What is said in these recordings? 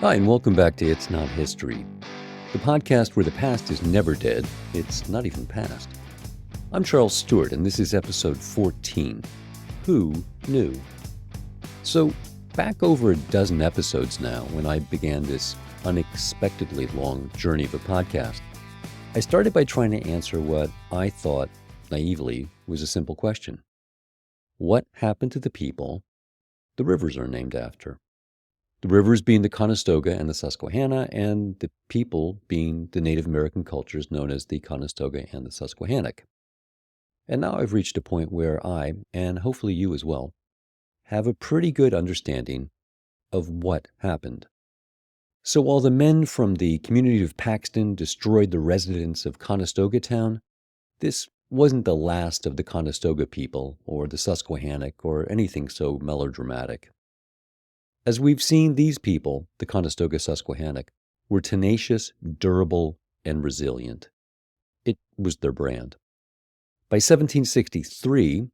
Hi, and welcome back to It's Not History, the podcast where the past is never dead. It's not even past. I'm Charles Stewart, and this is episode 14. Who Knew? So, back over a dozen episodes now, when I began this unexpectedly long journey of a podcast, I started by trying to answer what I thought, naively, was a simple question. What happened to the people the rivers are named after? The rivers being the Conestoga and the Susquehanna, and the people being the Native American cultures known as the Conestoga and the Susquehannock. And now I've reached a point where I, and hopefully you as well, have a pretty good understanding of what happened. So while the men from the community of Paxton destroyed the residents of Conestoga town, this wasn't the last of the Conestoga people, or the Susquehannock, or anything so melodramatic. As we've seen, these people, the Conestoga Susquehannock, were tenacious, durable, and resilient. It was their brand. By 1763,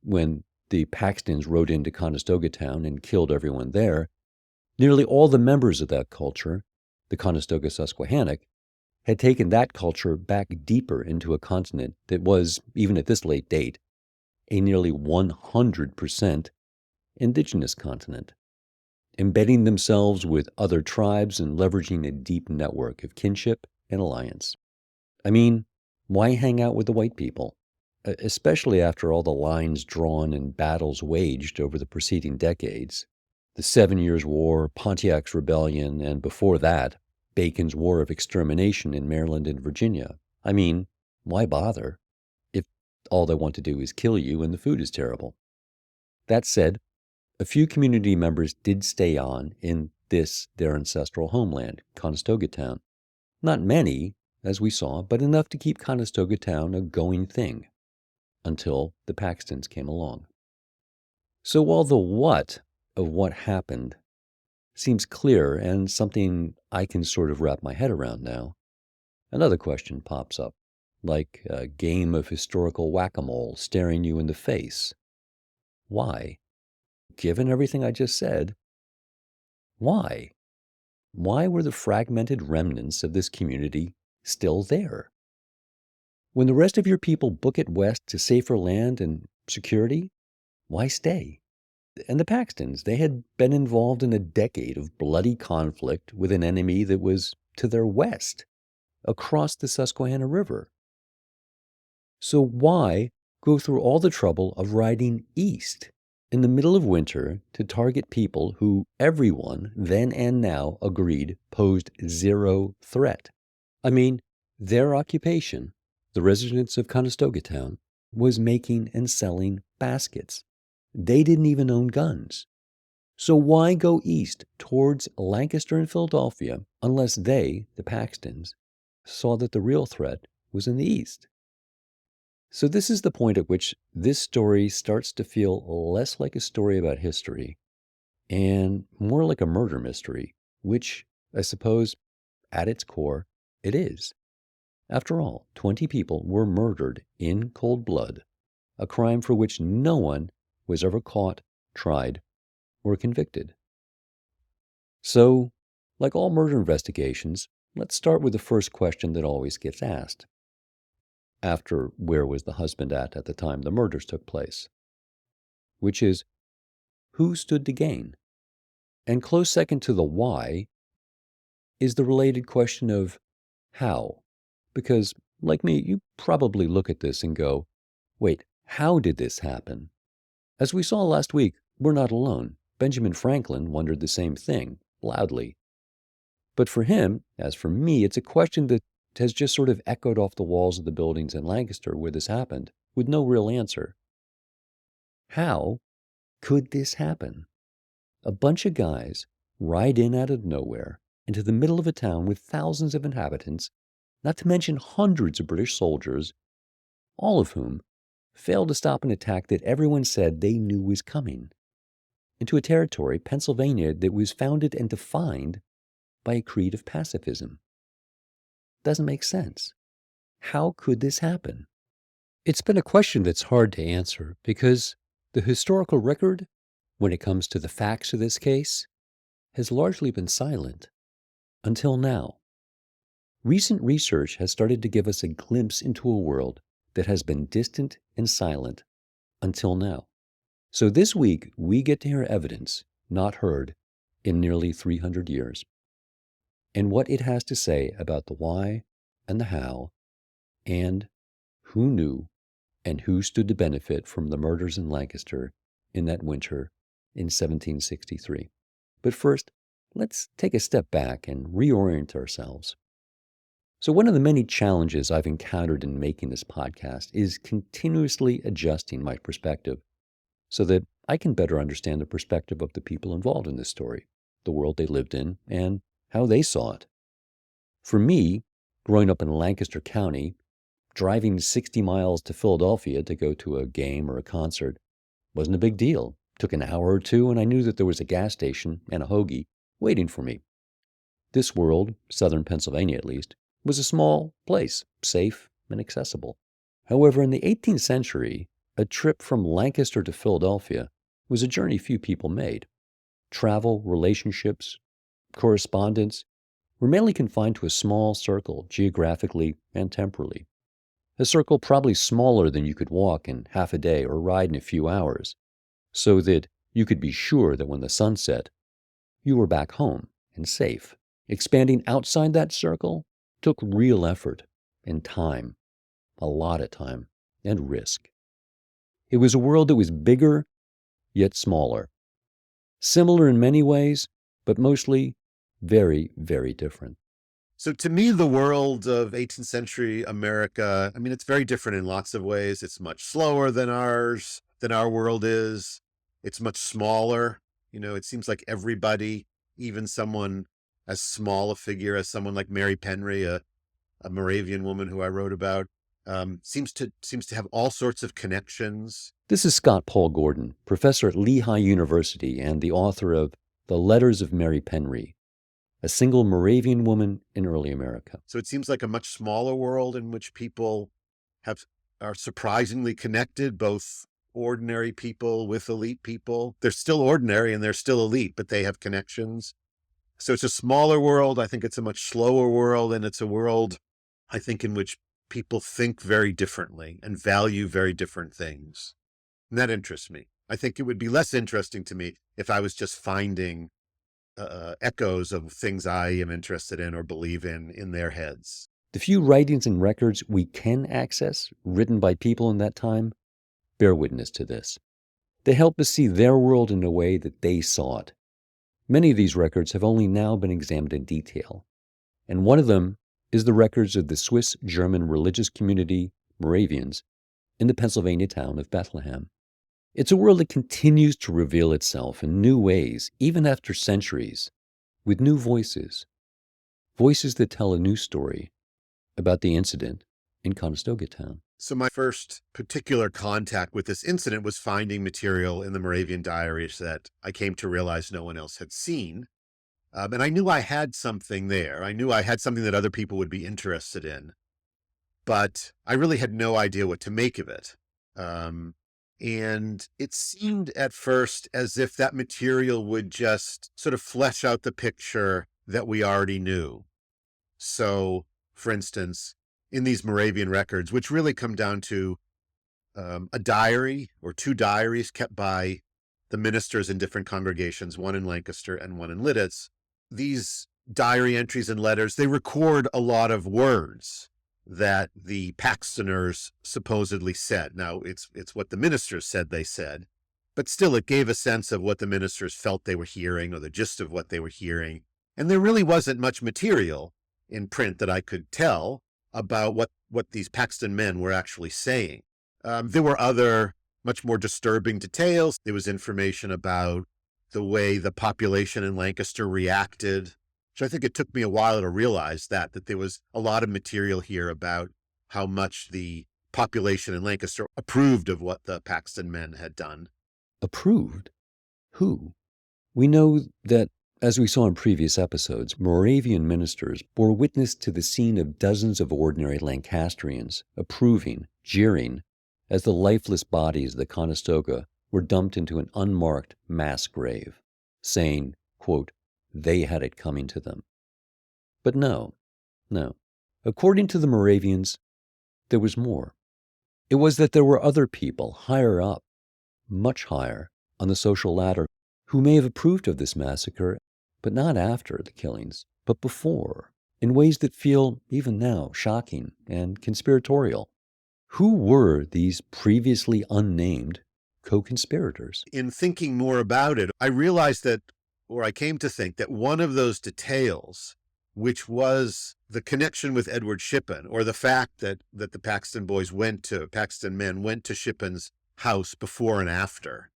when the Paxtons rode into Conestoga town and killed everyone there, nearly all the members of that culture, the Conestoga Susquehannock, had taken that culture back deeper into a continent that was, even at this late date, a nearly 100% indigenous continent, embedding themselves with other tribes and leveraging a deep network of kinship and alliance. I mean, why hang out with the white people? Especially after all the lines drawn and battles waged over the preceding decades. The 7 Years' War, Pontiac's Rebellion, and before that, Bacon's War of Extermination in Maryland and Virginia. I mean, why bother if all they want to do is kill you and the food is terrible? That said, a few community members did stay on in their ancestral homeland, Conestoga town. Not many, as we saw, but enough to keep Conestoga town a going thing, until the Paxtons came along. So while the what of what happened seems clear and something I can sort of wrap my head around now, another question pops up, like a game of historical whack-a-mole staring you in the face. Why? Given everything I just said, why? Why were the fragmented remnants of this community still there? When the rest of your people book it west to safer land and security, why stay? And the Paxtons, they had been involved in a decade of bloody conflict with an enemy that was to their west, across the Susquehanna River. So why go through all the trouble of riding east in the middle of winter to target people who everyone then and now agreed posed zero threat? I mean, their occupation, the residents of Conestoga town, was making and selling baskets. They didn't even own guns. So why go east towards Lancaster and Philadelphia unless they, the Paxtons, saw that the real threat was in the east? So this is the point at which this story starts to feel less like a story about history and more like a murder mystery, which I suppose at its core it is. After all, 20 people were murdered in cold blood, a crime for which no one was ever caught, tried, or convicted. So, like all murder investigations, let's start with the first question that always gets asked. After where was the husband at the time the murders took place? Which is, who stood to gain? And close second to the why is the related question of how. Because, like me, you probably look at this and go, wait, how did this happen? As we saw last week, we're not alone. Benjamin Franklin wondered the same thing, loudly. But for him, as for me, it's a question that has just sort of echoed off the walls of the buildings in Lancaster where this happened, with no real answer. How could this happen? A bunch of guys ride in out of nowhere into the middle of a town with thousands of inhabitants, not to mention hundreds of British soldiers, all of whom failed to stop an attack that everyone said they knew was coming, into a territory, Pennsylvania, that was founded and defined by a creed of pacifism. Doesn't make sense. How could this happen? It's been a question that's hard to answer because the historical record, when it comes to the facts of this case, has largely been silent until now. Recent research has started to give us a glimpse into a world that has been distant and silent until now. So this week, we get to hear evidence not heard in nearly 300 years, and what it has to say about the why and the how, and who knew and who stood to benefit from the murders in Lancaster in that winter in 1763. But first, let's take a step back and reorient ourselves. So one of the many challenges I've encountered in making this podcast is continuously adjusting my perspective so that I can better understand the perspective of the people involved in this story, the world they lived in, and how they saw it. For me, growing up in Lancaster County, driving 60 miles to Philadelphia to go to a game or a concert wasn't a big deal. Took an hour or two, and I knew that there was a gas station and a hoagie waiting for me. This world, southern Pennsylvania at least, was a small place, safe and accessible. However, in the 18th century, a trip from Lancaster to Philadelphia was a journey few people made. Travel, relationships, correspondence were mainly confined to a small circle geographically and temporally. A circle probably smaller than you could walk in half a day or ride in a few hours, so that you could be sure that when the sun set, you were back home and safe. Expanding outside that circle took real effort and time, a lot of time, and risk. It was a world that was bigger, yet smaller. Similar in many ways, but mostly very, very different. So to me, the world of 18th century America, I mean, it's very different in lots of ways. It's much slower than our world is. It's much smaller. It seems like everybody, even someone as small a figure as someone like Mary Penry, a Moravian woman who I wrote about, seems to have all sorts of connections. This is Scott Paul Gordon, professor at Lehigh University and the author of The Letters of Mary Penry, a single Moravian woman in early America. So it seems like a much smaller world in which people are surprisingly connected, both ordinary people with elite people. They're still ordinary and they're still elite, but they have connections. So it's a smaller world. I think it's a much slower world, and it's a world, I think, in which people think very differently and value very different things. And that interests me. I think it would be less interesting to me if I was just finding echoes of things I am interested in or believe in their heads. The few writings and records we can access, written by people in that time, bear witness to this. They help us see their world in a way that they saw it. Many of these records have only now been examined in detail, and one of them is the records of the Swiss-German religious community, Moravians, in the Pennsylvania town of Bethlehem. It's a world that continues to reveal itself in new ways, even after centuries, with new voices. Voices that tell a new story about the incident in Conestoga town. So my first particular contact with this incident was finding material in the Moravian diaries that I came to realize no one else had seen. And I knew I had something there. I knew I had something that other people would be interested in. But I really had no idea what to make of it. And it seemed at first as if that material would just sort of flesh out the picture that we already knew. So, for instance, in these Moravian records, which really come down to a diary or two diaries kept by the ministers in different congregations, one in Lancaster and one in Lidditz, these diary entries and letters, they record a lot of words that the Paxtoners supposedly said. Now, it's what the ministers said they said, but still it gave a sense of what the ministers felt they were hearing or the gist of what they were hearing. And there really wasn't much material in print that I could tell about what these Paxton men were actually saying. There were other much more disturbing details. There was information about the way the population in Lancaster reacted. So I think it took me a while to realize that there was a lot of material here about how much the population in Lancaster approved of what the Paxton men had done. Approved? Who? We know that, as we saw in previous episodes, Moravian ministers bore witness to the scene of dozens of ordinary Lancastrians approving, jeering, as the lifeless bodies of the Conestoga were dumped into an unmarked mass grave, saying, quote, they had it coming to them. But no. According to the Moravians, there was more. It was that there were other people higher up, much higher, on the social ladder, who may have approved of this massacre, but not after the killings, but before, in ways that feel, even now, shocking and conspiratorial. Who were these previously unnamed co-conspirators? In thinking more about it, I realized that, or I came to think that one of those details, which was the connection with Edward Shippen, or the fact that the Paxton men went to Shippen's house before and after,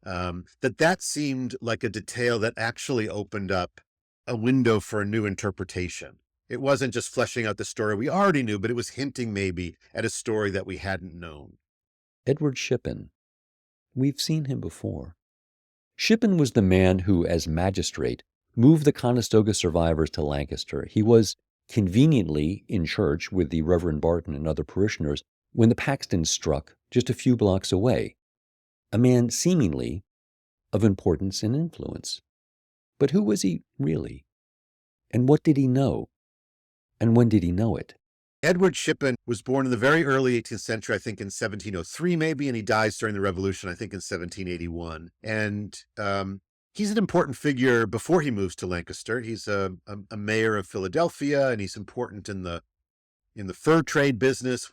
that seemed like a detail that actually opened up a window for a new interpretation. It wasn't just fleshing out the story we already knew, but it was hinting maybe at a story that we hadn't known. Edward Shippen. We've seen him before. Shippen was the man who, as magistrate, moved the Conestoga survivors to Lancaster. He was conveniently in church with the Reverend Barton and other parishioners when the Paxtons struck just a few blocks away. A man seemingly of importance and influence. But who was he really? And what did he know? And when did he know it? Edward Shippen was born in the very early 18th century, I think in 1703 maybe, and he dies during the Revolution, I think in 1781. And he's an important figure before he moves to Lancaster. He's a mayor of Philadelphia, and he's important in the fur trade business,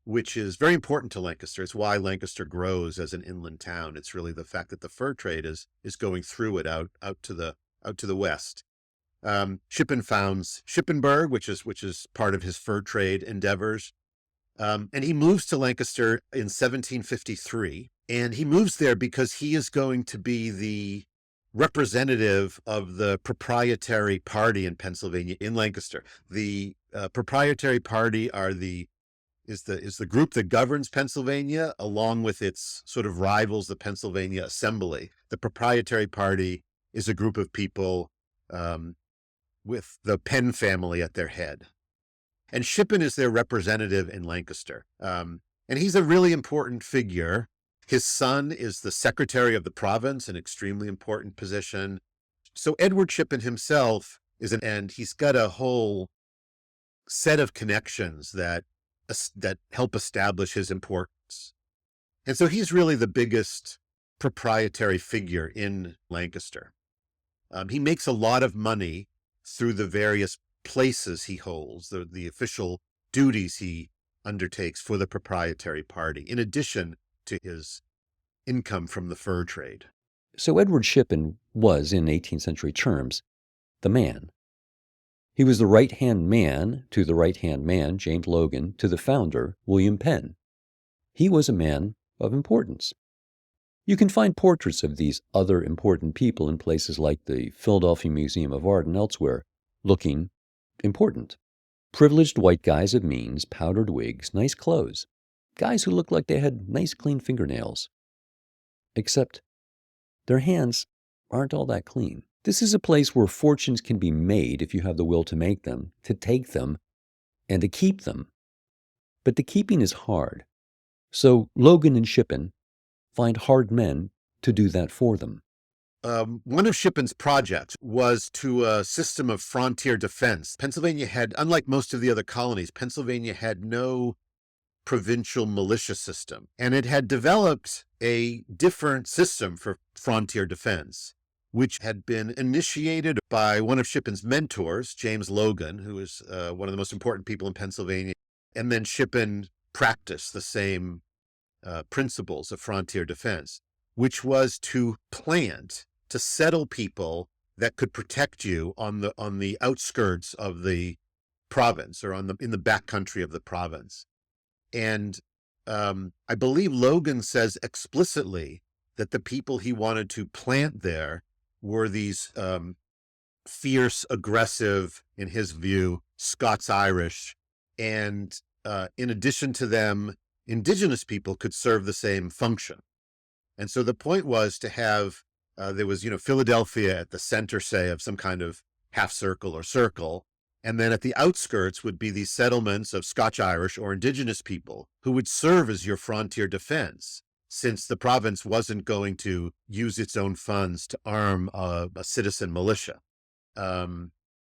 which is very important to Lancaster. It's why Lancaster grows as an inland town. It's really the fact that the fur trade is going through it out to the west. Shippen founds Shippenburg, which is part of his fur trade endeavors. And he moves to Lancaster in 1753. And he moves there because he is going to be the representative of the proprietary party in Pennsylvania, in Lancaster. The proprietary party is the group that governs Pennsylvania, along with its sort of rivals, the Pennsylvania Assembly. The proprietary party is a group of people with the Penn family at their head. And Shippen is their representative in Lancaster. And he's a really important figure. His son is the secretary of the province, an extremely important position. So Edward Shippen himself and he's got a whole set of connections that help establish his importance. And so he's really the biggest proprietary figure in Lancaster. He makes a lot of money through the various places he holds, the official duties he undertakes for the proprietary party, in addition to his income from the fur trade. So Edward Shippen was, in 18th century terms, the man. He was the right-hand man to the right-hand man, James Logan, to the founder, William Penn. He was a man of importance. You can find portraits of these other important people in places like the Philadelphia Museum of Art and elsewhere, looking important. Privileged white guys of means, powdered wigs, nice clothes. Guys who looked like they had nice clean fingernails. Except their hands aren't all that clean. This is a place where fortunes can be made if you have the will to make them, to take them, and to keep them. But the keeping is hard. So Logan and Shippen find hard men to do that for them. One of Shippen's projects was to a system of frontier defense. Pennsylvania had, unlike most of the other colonies, Pennsylvania had no provincial militia system. And it had developed a different system for frontier defense, which had been initiated by one of Shippen's mentors, James Logan, who is one of the most important people in Pennsylvania. And then Shippen practiced the same principles of frontier defense, which was to settle people that could protect you on the outskirts of the province, or in the back country of the province. And I believe Logan says explicitly that the people he wanted to plant there were these fierce, aggressive, in his view, Scots-Irish. And in addition to them, indigenous people could serve the same function. And so the point was to have, there was, Philadelphia at the center, say, of some kind of half circle or circle. And then at the outskirts would be these settlements of Scotch-Irish or indigenous people who would serve as your frontier defense. since the province wasn't going to use its own funds to arm a citizen militia.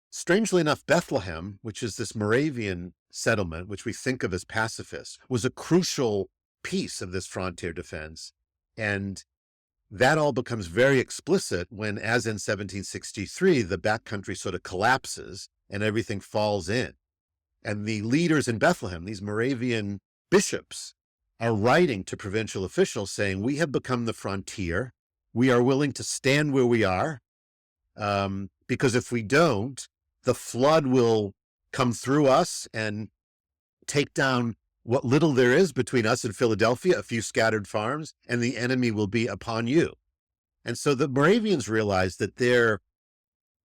Strangely enough, Bethlehem, which is this Moravian settlement, which we think of as pacifist, was a crucial piece of this frontier defense. And that all becomes very explicit when, as in 1763, the backcountry sort of collapses and everything falls in. And the leaders in Bethlehem, these Moravian bishops, are writing to provincial officials saying, we have become the frontier. We are willing to stand where we are, because if we don't, the flood will come through us and take down what little there is between us and Philadelphia, a few scattered farms, and the enemy will be upon you. And so the Moravians realized that their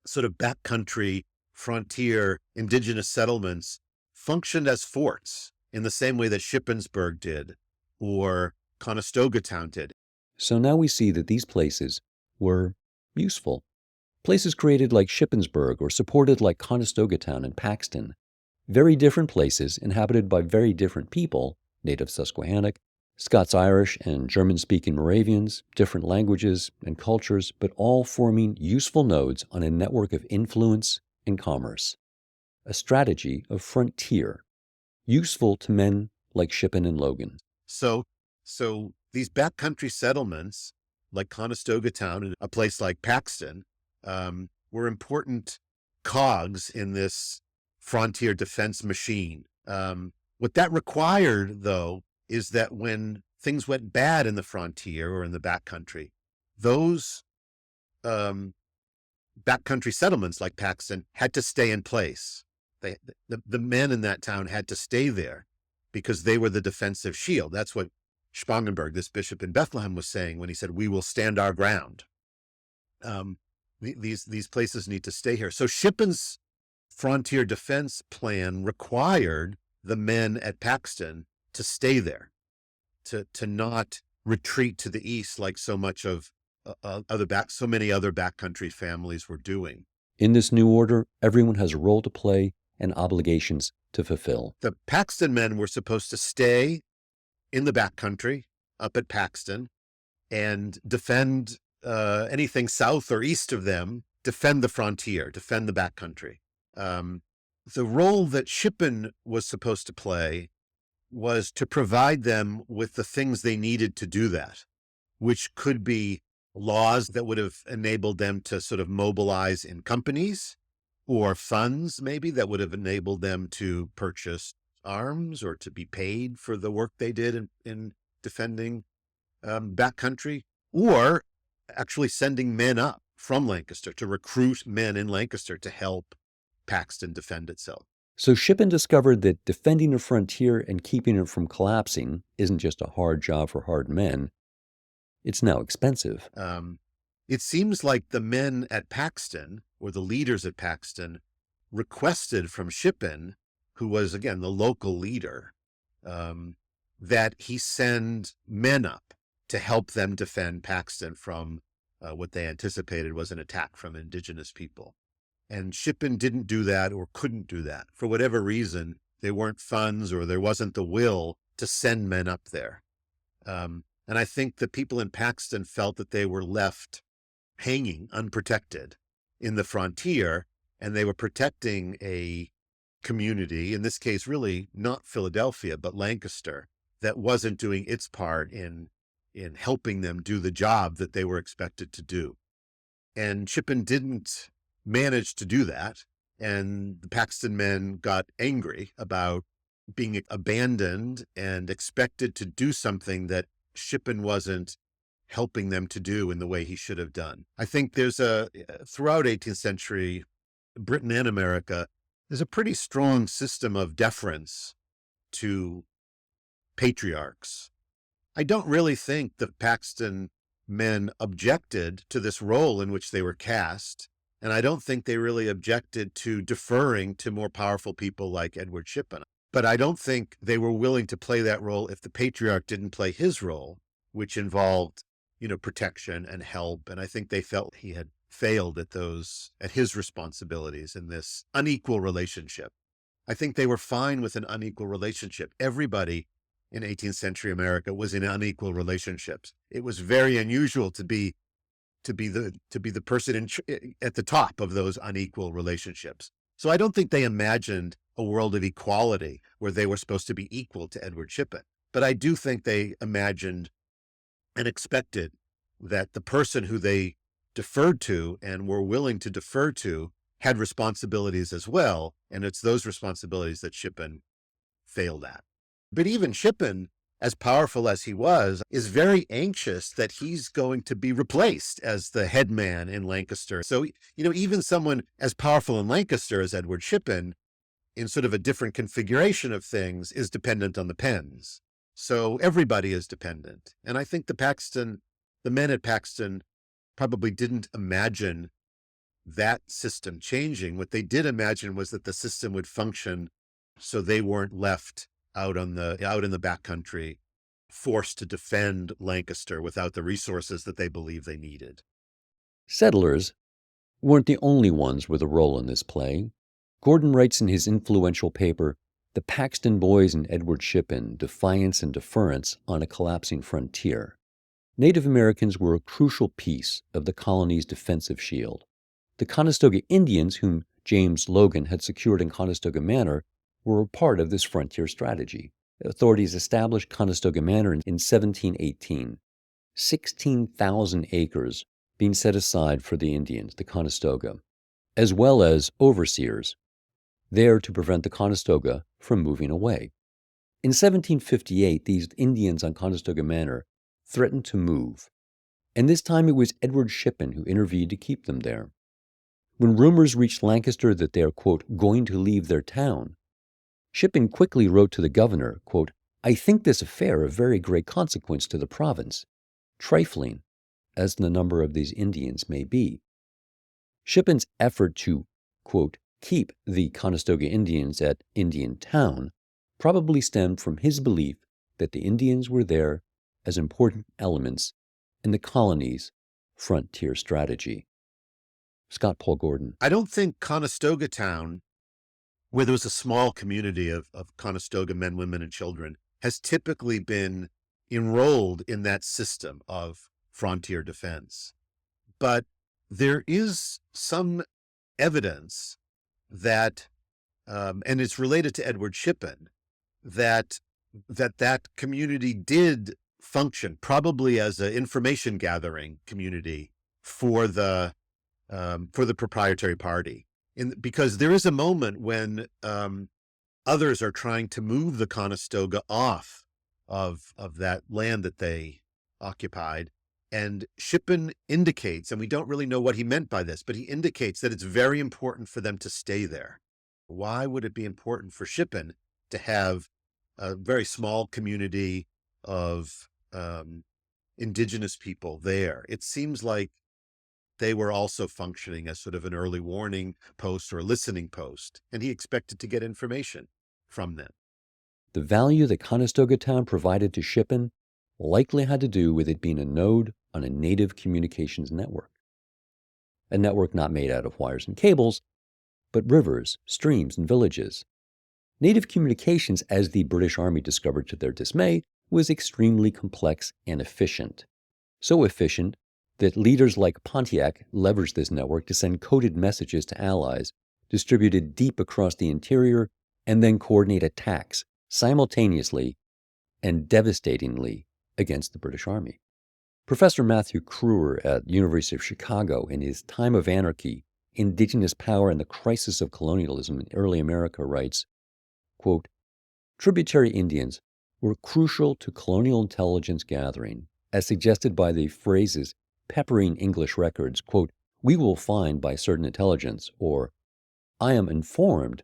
sort of backcountry frontier indigenous settlements functioned as forts in the same way that Shippensburg did or Conestoga town did. So now we see that these places were useful. Places created like Shippensburg or supported like Conestoga town and Paxton. Very different places inhabited by very different people, native Susquehannock, Scots-Irish and German-speaking Moravians, different languages and cultures, but all forming useful nodes on a network of influence and commerce. A strategy of frontier, useful to men like Shippen and Logan. So these backcountry settlements, like Conestoga town and a place like Paxton, were important cogs in this frontier defense machine. What that required, though, is that when things went bad in the frontier or in the backcountry, those backcountry settlements like Paxton had to stay in place. The men in that town had to stay there because they were the defensive shield. That's what Spangenberg, this bishop in Bethlehem, was saying when he said, we will stand our ground. These places need to stay here. So Shippen's frontier defense plan required the men at Paxton to stay there, to not retreat to the east like so many other backcountry families were doing. In this new order, everyone has a role to play and obligations to fulfill. The Paxton men were supposed to stay in the backcountry up at Paxton and defend anything south or east of them, defend the frontier, defend the backcountry. The role that Shippen was supposed to play was to provide them with the things they needed to do that, which could be laws that would have enabled them to sort of mobilize in companies, or funds maybe that would have enabled them to purchase arms or to be paid for the work they did in defending backcountry, or actually sending men up from Lancaster to recruit men in Lancaster to help Paxton defend itself. So Shippen discovered that defending a frontier and keeping it from collapsing isn't just a hard job for hard men. It's now expensive. It seems like the men at Paxton, or the leaders at Paxton, requested from Shippen, who was, again, the local leader, that he send men up to help them defend Paxton from what they anticipated was an attack from indigenous people. And Shippen didn't do that or couldn't do that. For whatever reason, there weren't funds or there wasn't the will to send men up there. And I think the people in Paxton felt that they were left hanging unprotected in the frontier, and they were protecting a community, in this case, really not Philadelphia, but Lancaster, that wasn't doing its part in helping them do the job that they were expected to do. And Shippen didn't manage to do that. And the Paxton men got angry about being abandoned and expected to do something that Shippen wasn't helping them to do in the way he should have done. I think there's throughout 18th century Britain and America, there's a pretty strong system of deference to patriarchs. I don't really think the Paxton men objected to this role in which they were cast, and I don't think they really objected to deferring to more powerful people like Edward Shippen. But I don't think they were willing to play that role if the patriarch didn't play his role, which involved, protection and help. And I think they felt he had failed at his responsibilities in this unequal relationship. I think they were fine with an unequal relationship. Everybody in 18th century America was in unequal relationships. It was very unusual to be the person at the top of those unequal relationships. So I don't think they imagined a world of equality where they were supposed to be equal to Edward Shippen. But I do think they imagined and expected that the person who they deferred to and were willing to defer to had responsibilities as well. And it's those responsibilities that Shippen failed at. But even Shippen, as powerful as he was, is very anxious that he's going to be replaced as the head man in Lancaster. So, even someone as powerful in Lancaster as Edward Shippen, in sort of a different configuration of things, is dependent on the Penns. So everybody is dependent. And I think the men at Paxton probably didn't imagine that system changing. What they did imagine was that the system would function so they weren't left out in the backcountry, forced to defend Lancaster without the resources that they believed they needed. Settlers weren't the only ones with a role in this play. Gordon writes in his influential paper, The Paxton Boys and Edward Shippen, Defiance and Deference on a Collapsing Frontier. Native Americans were a crucial piece of the colony's defensive shield. The Conestoga Indians, whom James Logan had secured in Conestoga Manor, were a part of this frontier strategy. Authorities established Conestoga Manor in 1718, 16,000 acres being set aside for the Indians, the Conestoga, as well as overseers, there to prevent the Conestoga from moving away. In 1758, these Indians on Conestoga Manor threatened to move, and this time it was Edward Shippen who intervened to keep them there. When rumors reached Lancaster that they are, quote, going to leave their town, Shippen quickly wrote to the governor, quote, I think this affair of very great consequence to the province, trifling as the number of these Indians may be. Shippen's effort to, quote, keep the Conestoga Indians at Indian Town probably stemmed from his belief that the Indians were there as important elements in the colony's frontier strategy. Scott Paul Gordon. I don't think Conestoga Town, where there was a small community of Conestoga men, women, and children, has typically been enrolled in that system of frontier defense. But there is some evidence that, and it's related to Edward Shippen, that community did function probably as an information gathering community for the proprietary party. Because there is a moment when others are trying to move the Conestoga off of that land that they occupied. And Shippen indicates, and we don't really know what he meant by this, but he indicates that it's very important for them to stay there. Why would it be important for Shippen to have a very small community of indigenous people there? It seems like they were also functioning as sort of an early warning post or a listening post, and he expected to get information from them. The value that Conestoga Town provided to Shippen likely had to do with it being a node on a native communications network. A network not made out of wires and cables, but rivers, streams, and villages. Native communications, as the British Army discovered to their dismay, was extremely complex and efficient. So efficient that leaders like Pontiac leveraged this network to send coded messages to allies distributed deep across the interior and then coordinate attacks simultaneously and devastatingly against the British Army. Professor Matthew Crewer at the University of Chicago, in his Time of Anarchy, Indigenous Power and the Crisis of Colonialism in Early America, writes, quote, tributary Indians were crucial to colonial intelligence gathering, as suggested by the phrases peppering English records, quote, we will find by certain intelligence, or I am informed.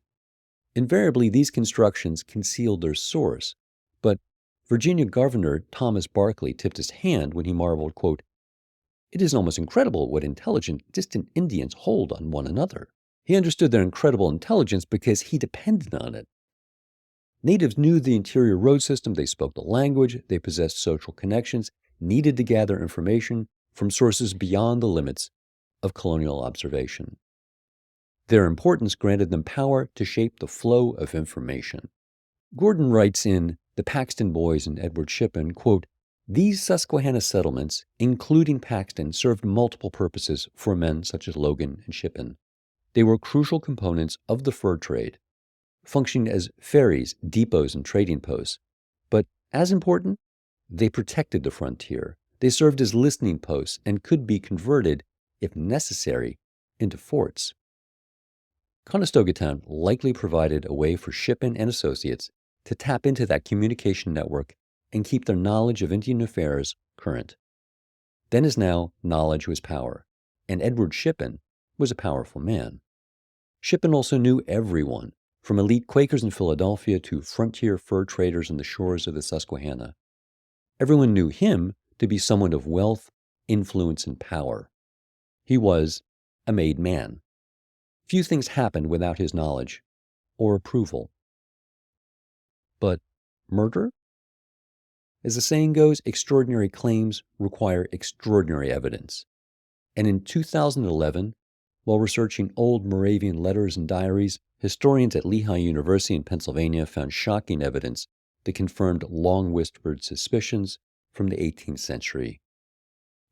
Invariably, these constructions concealed their source, but Virginia Governor Thomas Barclay tipped his hand when he marveled, quote, it is almost incredible what intelligent, distant Indians hold on one another. He understood their incredible intelligence because he depended on it. Natives knew the interior road system, they spoke the language, they possessed social connections, needed to gather information from sources beyond the limits of colonial observation. Their importance granted them power to shape the flow of information. Gordon writes in The Paxton Boys and Edward Shippen, quote, "These Susquehanna settlements, including Paxton, served multiple purposes for men such as Logan and Shippen. They were crucial components of the fur trade, functioning as ferries, depots, and trading posts. But as important, they protected the frontier. They served as listening posts and could be converted, if necessary, into forts." Conestoga Town likely provided a way for Shippen and associates to tap into that communication network and keep their knowledge of Indian affairs current. Then as now, knowledge was power, and Edward Shippen was a powerful man. Shippen also knew everyone, from elite Quakers in Philadelphia to frontier fur traders on the shores of the Susquehanna. Everyone knew him to be someone of wealth, influence, and power. He was a made man. Few things happened without his knowledge or approval. But murder? As the saying goes, extraordinary claims require extraordinary evidence. And in 2011, while researching old Moravian letters and diaries, historians at Lehigh University in Pennsylvania found shocking evidence that confirmed long-whispered suspicions from the 18th century.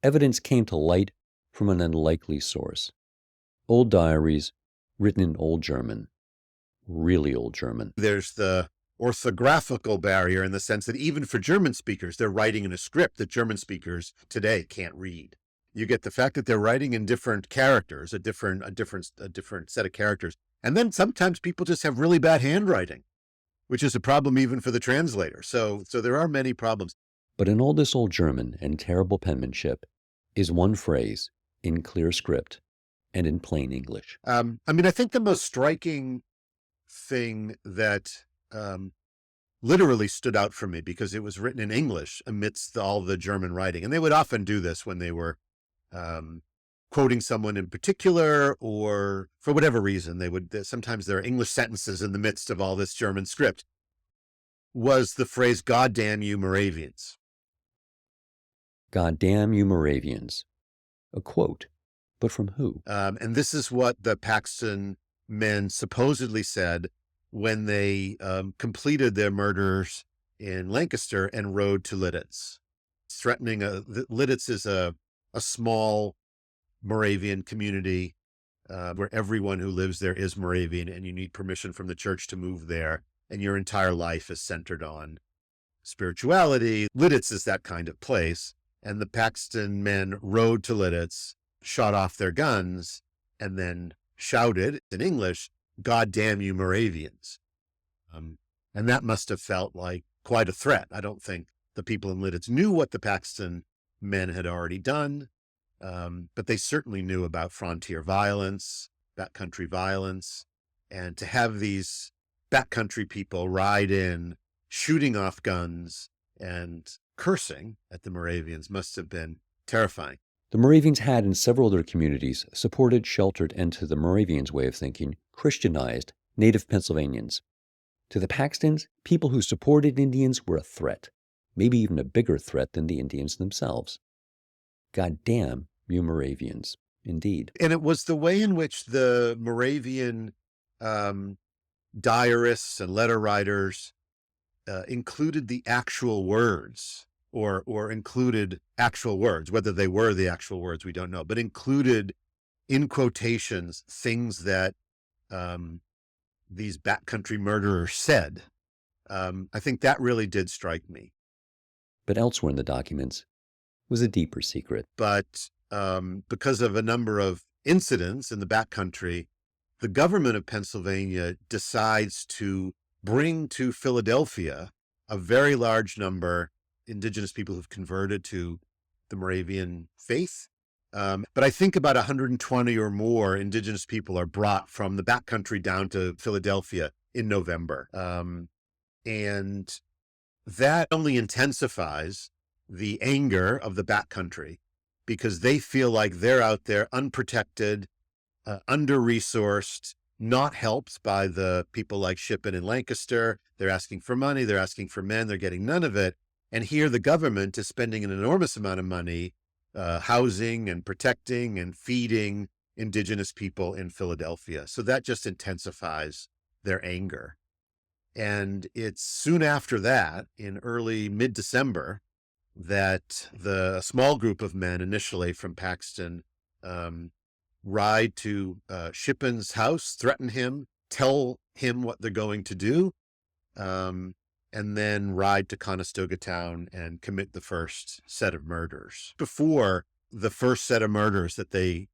Evidence came to light from an unlikely source. Old diaries written in Old German, really Old German. There's the orthographical barrier in the sense that even for German speakers, they're writing in a script that German speakers today can't read. You get the fact that they're writing in different characters, a different set of characters. And then sometimes people just have really bad handwriting, which is a problem even for the translator. So there are many problems. But in all this Old German and terrible penmanship is one phrase in clear script and in plain English. I think the most striking thing that literally stood out for me, because it was written in English amidst all the German writing. And they would often do this when they were quoting someone in particular, or for whatever reason, sometimes there are English sentences in the midst of all this German script, was the phrase, "God damn you Moravians." God damn you Moravians. A quote, but from who? And this is what the Paxton men supposedly said when they completed their murders in Lancaster and rode to Lidditz, threatening Lidditz is a small Moravian community where everyone who lives there is Moravian, and you need permission from the church to move there, and your entire life is centered on spirituality. Lidditz is that kind of place, and the Paxton men rode to Lidditz, shot off their guns, and then shouted in English, "God damn you Moravians." And that must have felt like quite a threat. I don't think the people in Lidditz knew what the Paxton men had already done, but they certainly knew about frontier violence, backcountry violence, and to have these backcountry people ride in, shooting off guns and cursing at the Moravians must have been terrifying. The Moravians had, in several other communities, supported, sheltered, and to the Moravians' way of thinking, Christianized native Pennsylvanians. To the Paxtons, people who supported Indians were a threat, maybe even a bigger threat than the Indians themselves. God damn you Moravians, indeed. And it was the way in which the Moravian diarists and letter writers included the actual words, or included actual words, whether they were the actual words, we don't know, but included in quotations things that these backcountry murderers said. I think that really did strike me. But elsewhere in the documents was a deeper secret. But because of a number of incidents in the backcountry, the government of Pennsylvania decides to bring to Philadelphia a very large number indigenous people who've converted to the Moravian faith. But I think about 120 or more indigenous people are brought from the backcountry down to Philadelphia in November. And that only intensifies the anger of the backcountry, because they feel like they're out there unprotected, under-resourced, not helped by the people like Shippen and Lancaster. They're asking for money, they're asking for men, they're getting none of it. And here the government is spending an enormous amount of money housing and protecting and feeding indigenous people in Philadelphia. So that just intensifies their anger. And it's soon after that, in early mid-December, that the small group of men initially from Paxton um, ride to Shippen's house, threaten him, tell him what they're going to do, um, and then ride to Conestoga town and commit the first set of murders before the first set of murders that they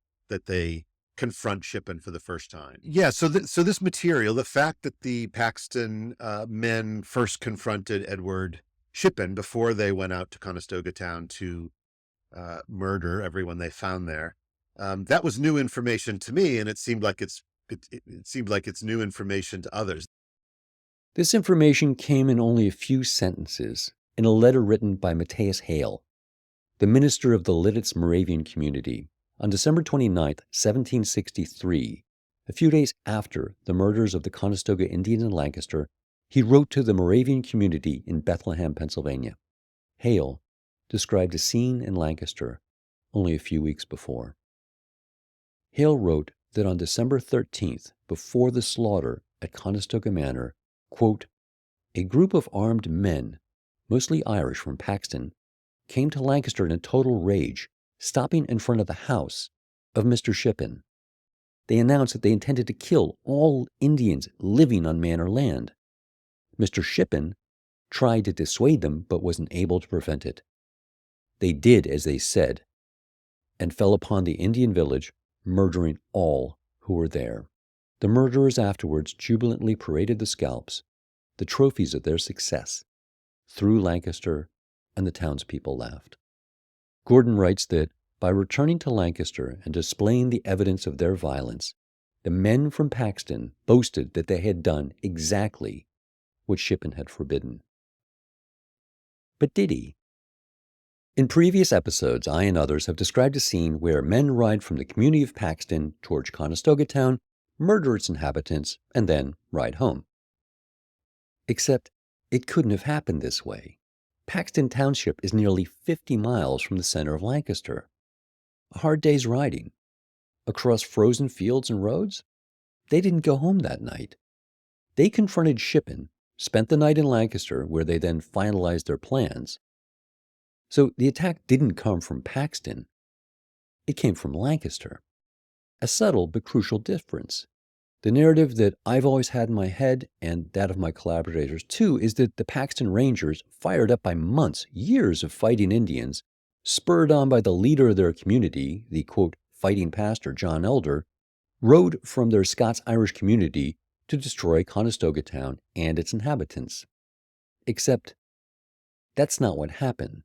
confront Shippen for the first time. Yeah, so this material, the fact that the Paxton men first confronted Edward Shippen before they went out to Conestoga town to murder everyone they found there, that was new information to me, and it seemed like it seemed like it's new information to others. This information came in only a few sentences in a letter written by Matthias Hale, the minister of the Lidditz Moravian community, on December 29, 1763, a few days after the murders of the Conestoga Indians in Lancaster. He wrote to the Moravian community in Bethlehem, Pennsylvania. Hale described a scene in Lancaster only a few weeks before. Hale wrote that on December 13th, before the slaughter at Conestoga Manor, quote, a group of armed men, mostly Irish from Paxton, came to Lancaster in a total rage, stopping in front of the house of Mr. Shippen. They announced that they intended to kill all Indians living on manor land. Mr. Shippen tried to dissuade them, but wasn't able to prevent it. They did as they said, and fell upon the Indian village, murdering all who were there. The murderers afterwards jubilantly paraded the scalps, the trophies of their success, through Lancaster, and the townspeople laughed. Gordon writes that by returning to Lancaster and displaying the evidence of their violence, the men from Paxton boasted that they had done exactly what Shippen had forbidden. But did he? In previous episodes, I and others have described a scene where men ride from the community of Paxton towards Conestoga town, murder its inhabitants, and then ride home. Except it couldn't have happened this way. Paxton Township is nearly 50 miles from the center of Lancaster. A hard day's riding. Across frozen fields and roads? They didn't go home that night. They confronted Shippen, spent the night in Lancaster, where they then finalized their plans. So the attack didn't come from Paxton. It came from Lancaster. A subtle but crucial difference. The narrative that I've always had in my head, and that of my collaborators too, is that the Paxton Rangers, fired up by months, years of fighting Indians, spurred on by the leader of their community, the, quote, fighting pastor John Elder, rode from their Scots-Irish community to destroy Conestoga town and its inhabitants. Except that's not what happened.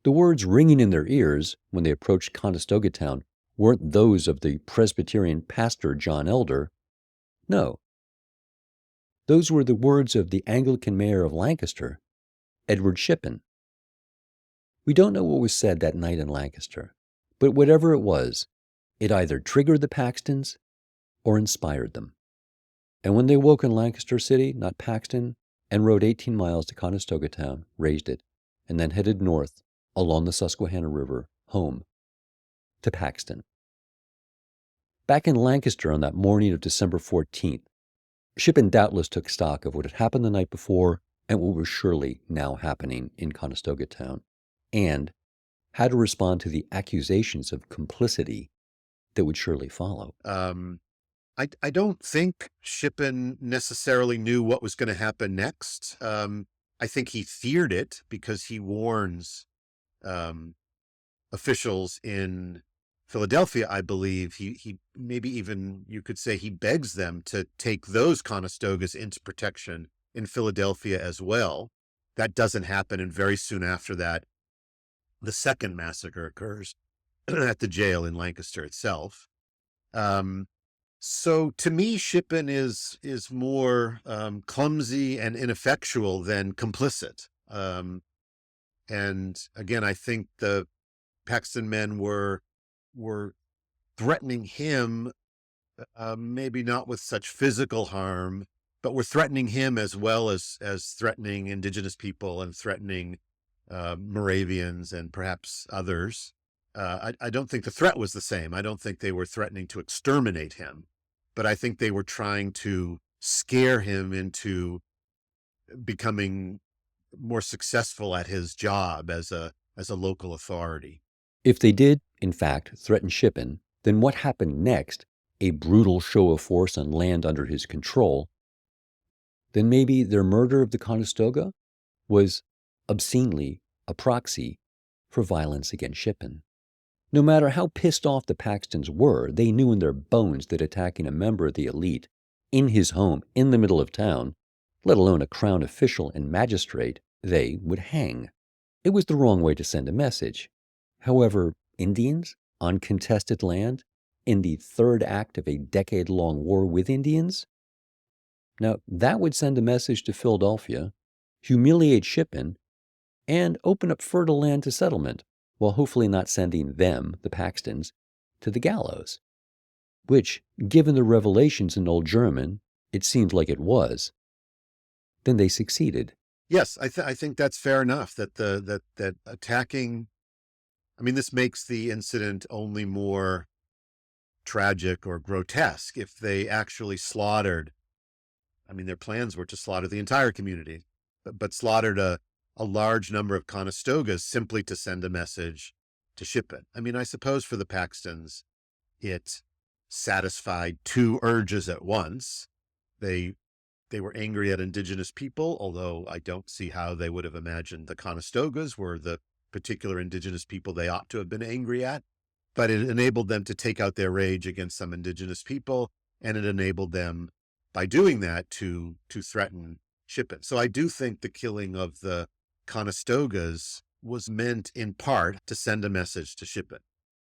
The words ringing in their ears when they approached Conestoga town weren't those of the Presbyterian pastor John Elder. No. Those were the words of the Anglican mayor of Lancaster, Edward Shippen. We don't know what was said that night in Lancaster, but whatever it was, it either triggered the Paxtons or inspired them. And when they woke in Lancaster City, not Paxton, and rode 18 miles to Conestoga town, raised it, and then headed north along the Susquehanna River, home to Paxton. Back in Lancaster on that morning of December 14th, Shippen doubtless took stock of what had happened the night before and what was surely now happening in Conestoga town, and how to respond to the accusations of complicity that would surely follow. I don't think Shippen necessarily knew what was going to happen next. I think he feared it because he warns officials in Philadelphia, I believe. He maybe even, you could say, he begs them to take those Conestogas into protection in Philadelphia as well. That doesn't happen, and very soon after that, the second massacre occurs at the jail in Lancaster itself. So to me, Shippen is more clumsy and ineffectual than complicit. And again, I think the Paxton men were threatening him, maybe not with such physical harm, but were threatening him as well as threatening indigenous people and threatening Moravians and perhaps others. I don't think the threat was the same. I don't think they were threatening to exterminate him, but I think they were trying to scare him into becoming more successful at his job as a local authority. If they did, in fact, threaten Shippen, then what happened next, a brutal show of force on land under his control, then maybe their murder of the Conestoga was obscenely a proxy for violence against Shippen. No matter how pissed off the Paxtons were, they knew in their bones that attacking a member of the elite in his home in the middle of town, let alone a crown official and magistrate, they would hang. It was the wrong way to send a message. However, Indians on contested land in the third act of a decade-long war with Indians? Now, that would send a message to Philadelphia, humiliate Shippen, and open up fertile land to settlement, while hopefully not sending them, the Paxtons, to the gallows. Which, given the revelations in Old German, it seemed like it was. Then they succeeded. Yes, I think that's fair enough. That attacking, I mean, this makes the incident only more tragic or grotesque if they actually slaughtered. I mean, their plans were to slaughter the entire community, but slaughtered a large number of Conestogas simply to send a message to Shippen. I mean, I suppose for the Paxtons, it satisfied two urges at once. They were angry at indigenous people, although I don't see how they would have imagined the Conestogas were the particular indigenous people they ought to have been angry at. But it enabled them to take out their rage against some indigenous people, and it enabled them, by doing that, to threaten Shippen. So I do think the killing of the Conestogas was meant in part to send a message to Shippen.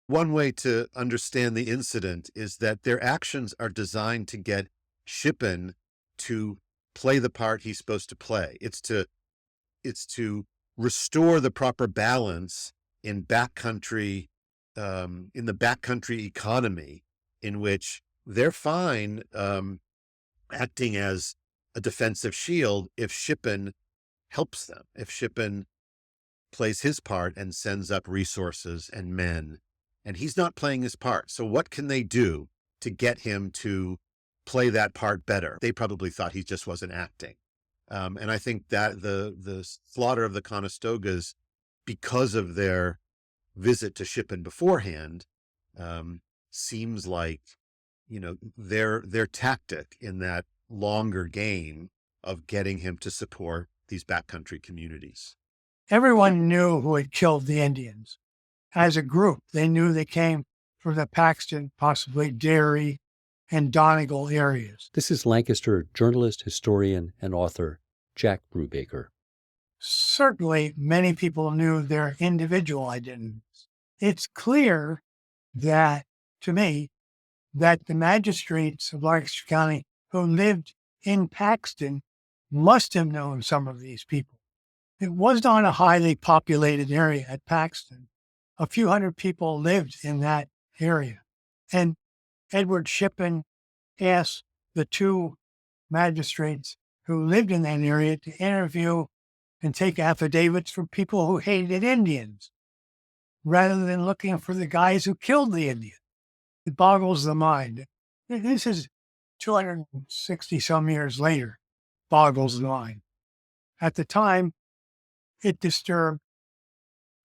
One way to understand the incident is that their actions are designed to get Shippen to play the part he's supposed to play. It's to restore the proper balance in backcountry, in the backcountry economy, in which they're fine acting as a defensive shield if Shippen helps them, if Shippen plays his part and sends up resources and men, and he's not playing his part. So what can they do to get him to play that part better? They probably thought he just wasn't acting. And I think that the slaughter of the Conestogas, because of their visit to Shippen beforehand, seems like, their tactic in that longer game of getting him to support these backcountry communities. Everyone knew who had killed the Indians. As a group, they knew they came from the Paxton, possibly Derry, and Donegal areas. This is Lancaster journalist, historian, and author Jack Brubaker. Certainly, many people knew their individual identities. It's clear that, to me, that the magistrates of Lancaster County who lived in Paxton must have known some of these people. It was not a highly populated area at Paxton. A few hundred people lived in that area. And Edward Shippen asked the two magistrates who lived in that area to interview and take affidavits from people who hated Indians, rather than looking for the guys who killed the Indians. It boggles the mind. This is 260 some years later, boggles the mind. At the time, it disturbed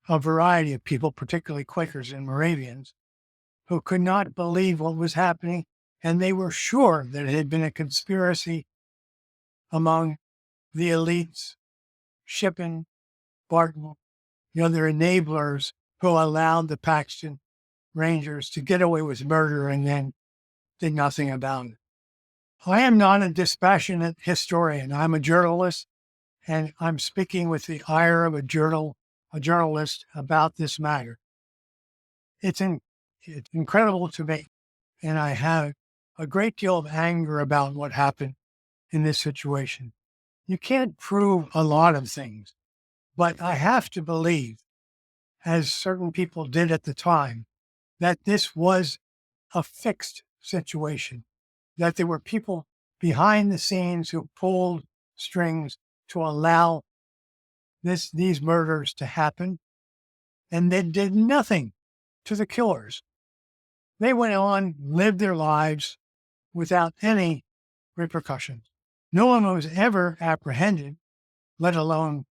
a variety of people, particularly Quakers and Moravians, who could not believe what was happening, and they were sure that it had been a conspiracy among the elites, Shippen, Barton, the other enablers who allowed the Paxton Rangers to get away with murder and then did nothing about it. I am not a dispassionate historian. I'm a journalist, and I'm speaking with the ire of a journalist about this matter. It's incredible to me, and I have a great deal of anger about what happened in this situation. You can't prove a lot of things, but I have to believe, as certain people did at the time, that this was a fixed situation, that there were people behind the scenes who pulled strings to allow these murders to happen, and they did nothing to the killers. They went on, lived their lives without any repercussions. No one was ever apprehended. let alone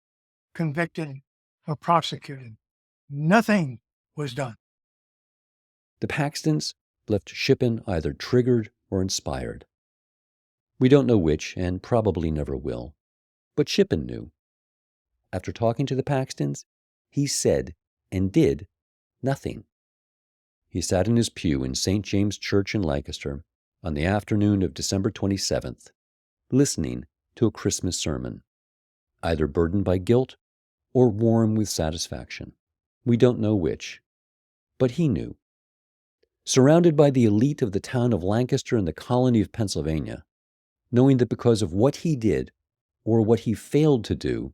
convicted or prosecuted. Nothing was done. The Paxtons left Shippen either triggered or inspired. We don't know which, and probably never will. But Shippen knew. After talking to the Paxtons, he said and did nothing. He sat in his pew in St. James Church in Lancaster on the afternoon of December 27th, listening to a Christmas sermon, either burdened by guilt or warm with satisfaction. We don't know which, but he knew. Surrounded by the elite of the town of Lancaster and the colony of Pennsylvania, knowing that because of what he did or what he failed to do,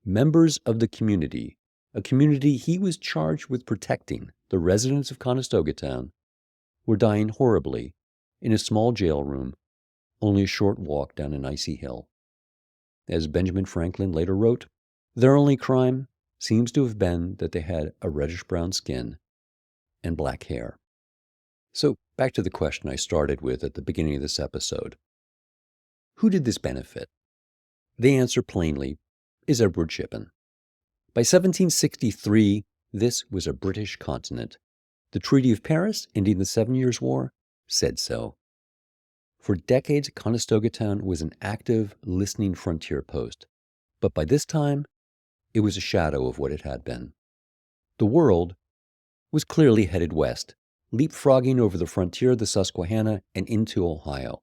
members of the community, a community he was charged with protecting, the residents of Conestoga town, were dying horribly in a small jail room only a short walk down an icy hill. As Benjamin Franklin later wrote, their only crime seems to have been that they had a reddish-brown skin and black hair. So back to the question I started with at the beginning of this episode. Who did this benefit? The answer plainly is Edward Shippen. By 1763, this was a British continent. The Treaty of Paris, ending the 7 Years' War, said so. For decades, Conestoga town was an active, listening frontier post. But by this time, it was a shadow of what it had been. The world was clearly headed west, leapfrogging over the frontier of the Susquehanna and into Ohio.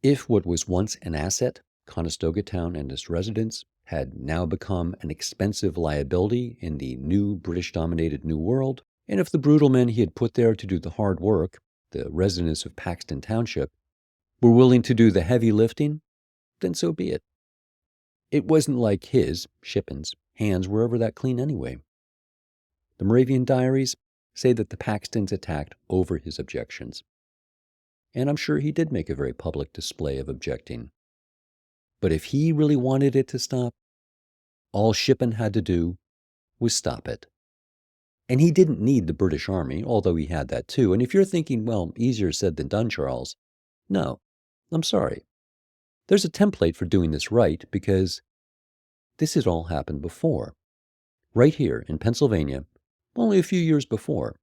If what was once an asset, Conestoga town and its residents, had now become an expensive liability in the new British-dominated New World, and if the brutal men he had put there to do the hard work, the residents of Paxton Township, were willing to do the heavy lifting, then so be it. It wasn't like his, Shippen's, hands were ever that clean anyway. The Moravian diaries say that the Paxtons attacked over his objections. And I'm sure he did make a very public display of objecting. But if he really wanted it to stop, all Shippen had to do was stop it. And he didn't need the British Army, although he had that too. And if you're thinking, well, easier said than done, Charles, no, I'm sorry. There's a template for doing this right because this had all happened before. Right here in Pennsylvania, only a few years before.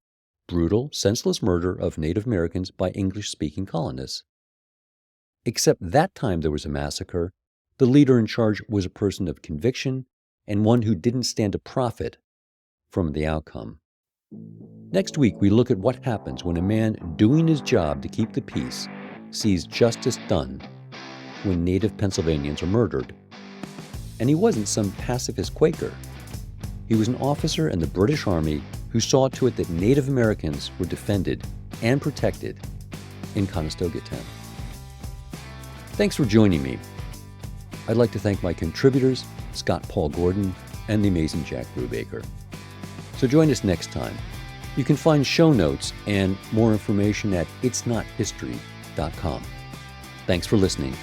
Brutal, senseless murder of Native Americans by English-speaking colonists. Except that time there was a massacre, the leader in charge was a person of conviction and one who didn't stand to profit from the outcome. Next week, we look at what happens when a man doing his job to keep the peace sees justice done when Native Pennsylvanians are murdered. And he wasn't some pacifist Quaker. He was an officer in the British Army who saw to it that Native Americans were defended and protected in Conestoga town. Thanks for joining me. I'd like to thank my contributors, Scott Paul Gordon and the amazing Jack Brubaker. So join us next time. You can find show notes and more information at itsnothistory.com. Thanks for listening.